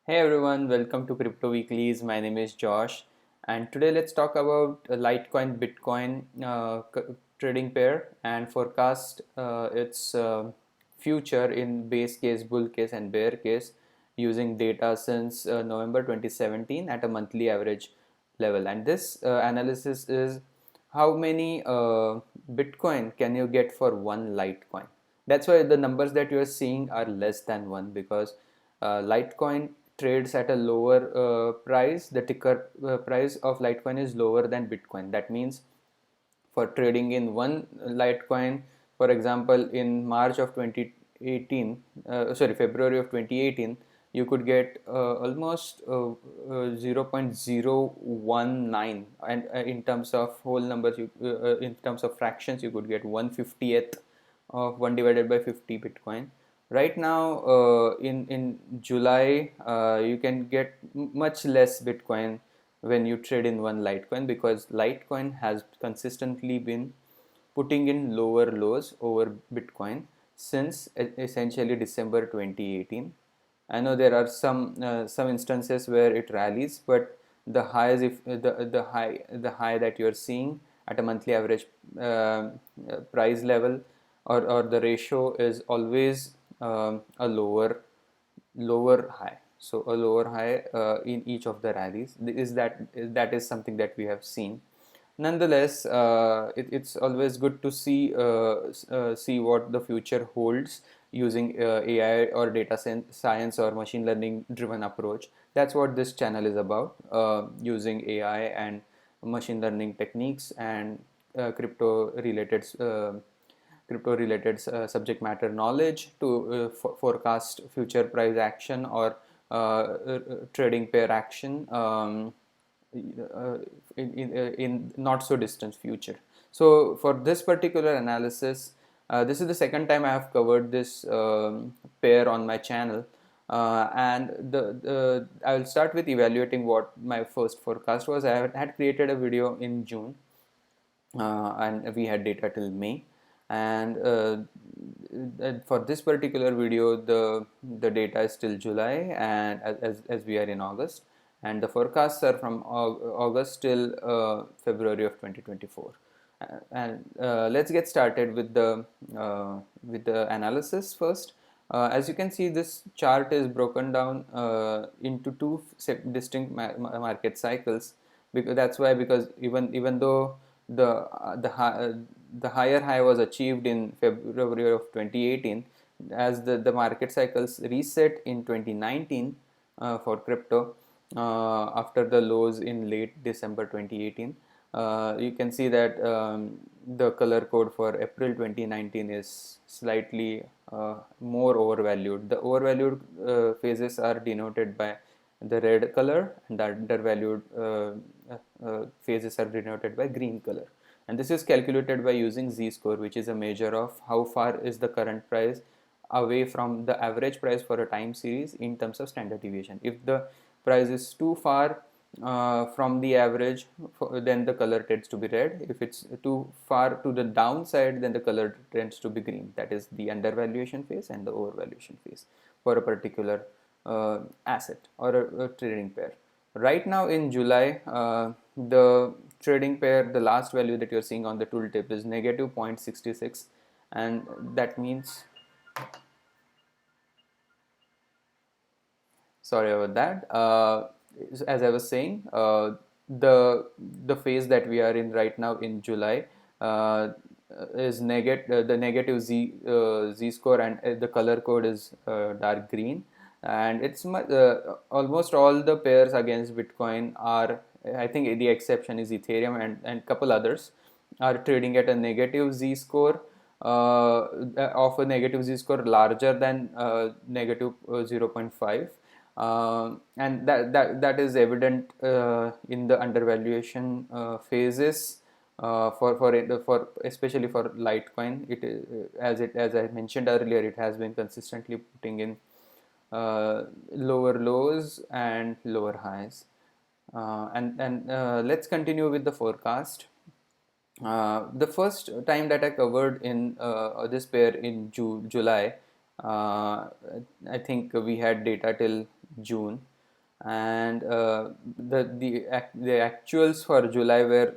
Hey everyone, welcome to Crypto Weeklies. My name is Josh, and today let's talk about Litecoin Bitcoin trading pair and forecast its future in base case, bull case, and bear case using data since November 2017 at a monthly average level. And this analysis is how many Bitcoin can you get for one Litecoin. That's why the numbers that you are seeing are less than one because Litecoin trades at a lower price. The ticker price of Litecoin is lower than Bitcoin. That means for trading in one Litecoin, for example, in March of 2018, February of 2018, you could get almost 0.019, and in terms of whole numbers, in terms of fractions, you could get 1/50th of 1 divided by 50 Bitcoin. Right now, in July, you can get much less Bitcoin when you trade in one Litecoin because Litecoin has consistently been putting in lower lows over Bitcoin since essentially December 2018. I know there are some instances where it rallies, but the highs, if the high that you are seeing at a monthly average price level, or the ratio is always a lower high. So a lower high in each of the rallies that is something that we have seen. Nonetheless, it's always good to see what the future holds using AI or data science or machine learning driven approach. That's what this channel is about, using AI and machine learning techniques and crypto related subject matter knowledge to forecast future price action or trading pair action uh, in not so distant future. So for this particular analysis, this is the second time I have covered this pair on my channel, and I will start with evaluating what my first forecast was. I had created a video in June, and we had data till May, and for this particular video the data is till July, and as we are in August, and the forecasts are from August till February of 2024. And let's get started with the analysis first. As you can see, this chart is broken down into two distinct market cycles. Because that's why, because even though the higher high was achieved in February of 2018, as the market cycles reset in 2019 for crypto after the lows in late December 2018. You can see that the color code for April 2019 is slightly more overvalued. The overvalued phases are denoted by the red color, and the undervalued phases are denoted by green color. And this is calculated by using z-score, which is a measure of how far is the current price away from the average price for a time series in terms of standard deviation. If the price is too far from the average, then the color tends to be red. If it's too far to the downside, then the color tends to be green. That is the undervaluation phase and the overvaluation phase for a particular asset or a trading pair. Right now in July, the trading pair, the last value that you're seeing on the tooltip is negative 0.66, and that means, sorry about that. As I was saying, the phase that we are in right now in July is the negative z score, and the color code is dark green, and it's almost all the pairs against Bitcoin are, I think the exception is Ethereum and couple others, are trading at a negative z score, of a negative z score larger than negative 0.5. And that is evident in the undervaluation phases for especially for Litecoin. It is, as I mentioned earlier, it has been consistently putting in lower lows and lower highs. And let's continue with the forecast. The first time that I covered in this pair in July, I think we had data till June, and the actuals for July were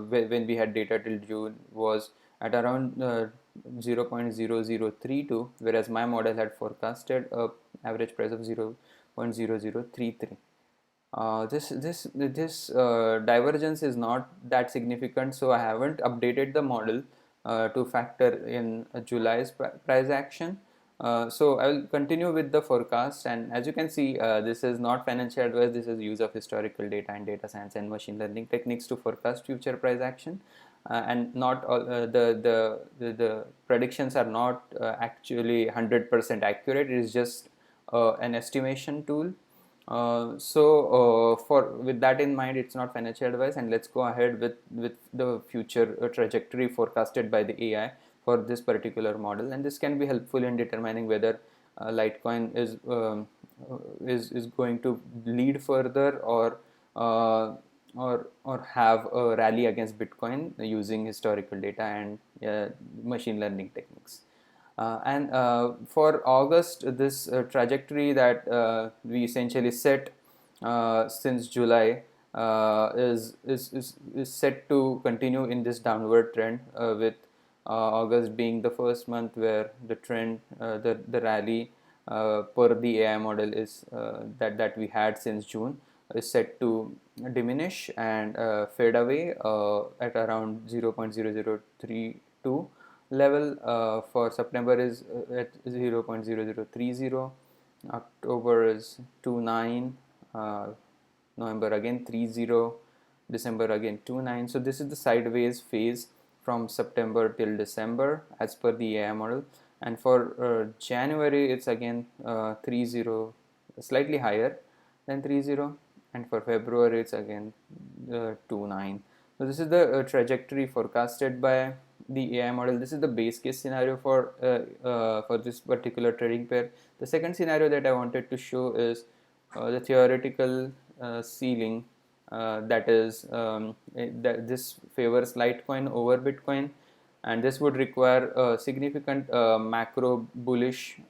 when we had data till June was at around 0.0032, whereas my model had forecasted a average price of 0.0033. This divergence is not that significant, so I haven't updated the model to factor in July's price action. So I will continue with the forecast, and as you can see, this is not financial advice. This is use of historical data and data science and machine learning techniques to forecast future price action, and not all the predictions are not actually 100% accurate. It is just an estimation tool. For with that in mind, it's not financial advice, and let's go ahead with the future trajectory forecasted by the AI for this particular model, and this can be helpful in determining whether Litecoin is going to lead further uh, or have a rally against Bitcoin using historical data and machine learning techniques. And for August, this trajectory that we essentially set since July is set to continue in this downward trend, with August being the first month where the trend, the rally per the AI model is that we had since June is set to diminish and fade away at around 0.0032 level. For September is at 0.0030, October is 29, November again 30, December again 29. So this is the sideways phase from September till December as per the AI model, and for January it's again 30, slightly higher than 30, and for February it's again 29. So this is the trajectory forecasted by the AI model. This is the base case scenario for this particular trading pair. The second scenario that I wanted to show is the theoretical ceiling, that is that this favors Litecoin over Bitcoin, and this would require a significant macro bullish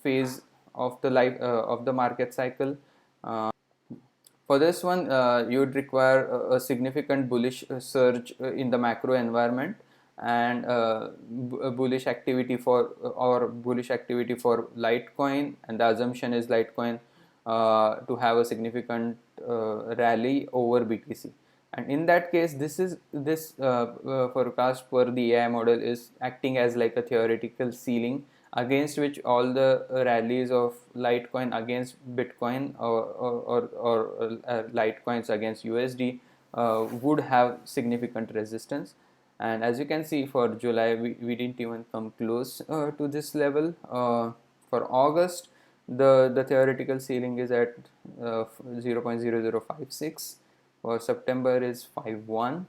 phase of the market cycle. For this one, you would require a significant bullish surge in the macro environment, and bullish activity for Litecoin, and the assumption is Litecoin to have a significant rally over BTC. And in that case, this forecast per the AI model is acting as like a theoretical ceiling against which all the rallies of Litecoin against Bitcoin or Litecoins against USD would have significant resistance. And as you can see, for July we didn't even come close to this level. For August, the theoretical ceiling is at 0.0056. For September is 5.1.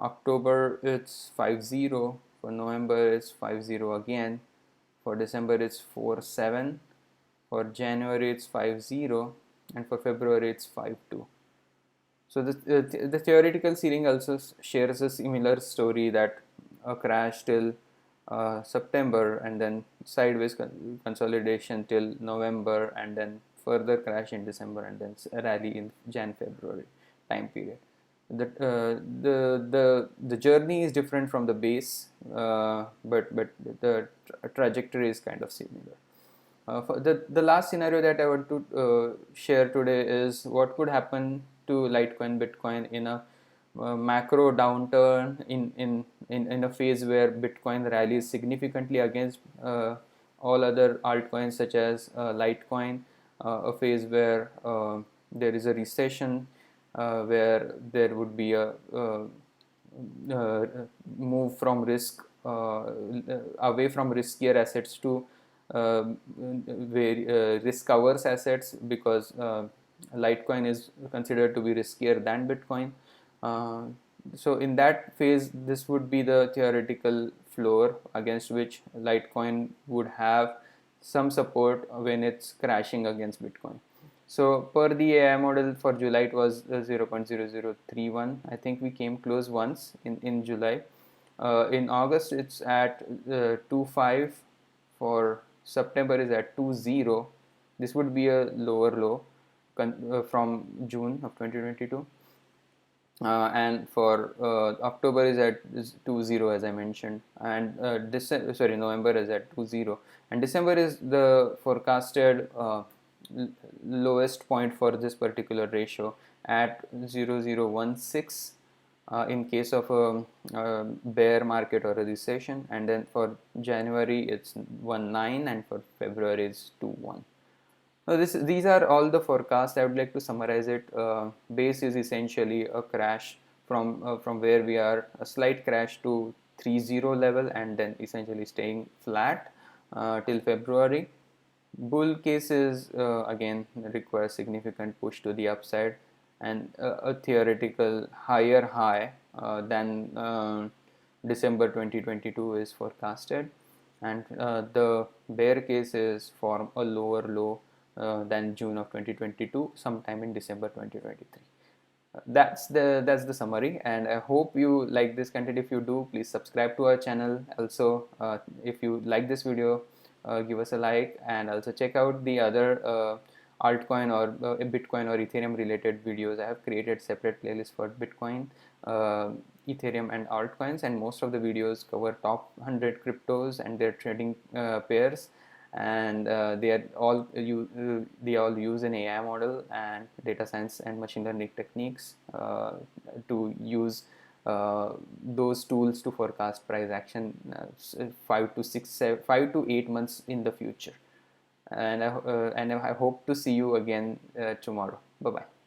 October it's 5.0. For November it's 5.0 again. For December it's 4.7. For January it's 5.0, and for February it's 5.2. So the theoretical ceiling also shares a similar story, that a crash till September, and then sideways consolidation till November, and then further crash in December, and then a rally in Jan-February time period. The journey is different from the base, but the trajectory is kind of similar. For the last scenario that I want to share today is what could happen to Litecoin Bitcoin in a macro downturn, in a phase where Bitcoin rallies significantly against all other altcoins such as Litecoin, a phase where there is a recession, where there would be a move from away from riskier assets to risk averse assets, because Litecoin is considered to be riskier than Bitcoin. So in that phase, this would be the theoretical floor against which Litecoin would have some support when it's crashing against Bitcoin. So per the AI model for July, it was 0.0031. I think we came close once in July. In August, it's at 2.5. For September is at 2.0. This would be a lower low. from June of 2022. And for October is 20 as I mentioned, and November is at 20, and December is the forecasted lowest point for this particular ratio at 0016 in case of a bear market or a recession, and then for January it's 19 and for February it's 21. Now these are all the forecasts. I would like to summarize it. Base is essentially a crash from where we are, a slight crash to 30 level, and then essentially staying flat till February. Bull cases again require significant push to the upside, and a theoretical higher high than December 2022 is forecasted, and the bear cases form a lower low than June of 2022, sometime in December 2023. That's the summary, and I hope you like this content. If you do, please subscribe to our channel. Also, if you like this video, give us a like, and also check out the other altcoin or Bitcoin or Ethereum related videos. I have created separate playlists for Bitcoin, Ethereum and altcoins, and most of the videos cover top 100 cryptos and their trading pairs, and they all use an AI model and data science and machine learning techniques to use those tools to forecast price action 5 to 8 months in the future. And I hope to see you again tomorrow. Bye bye.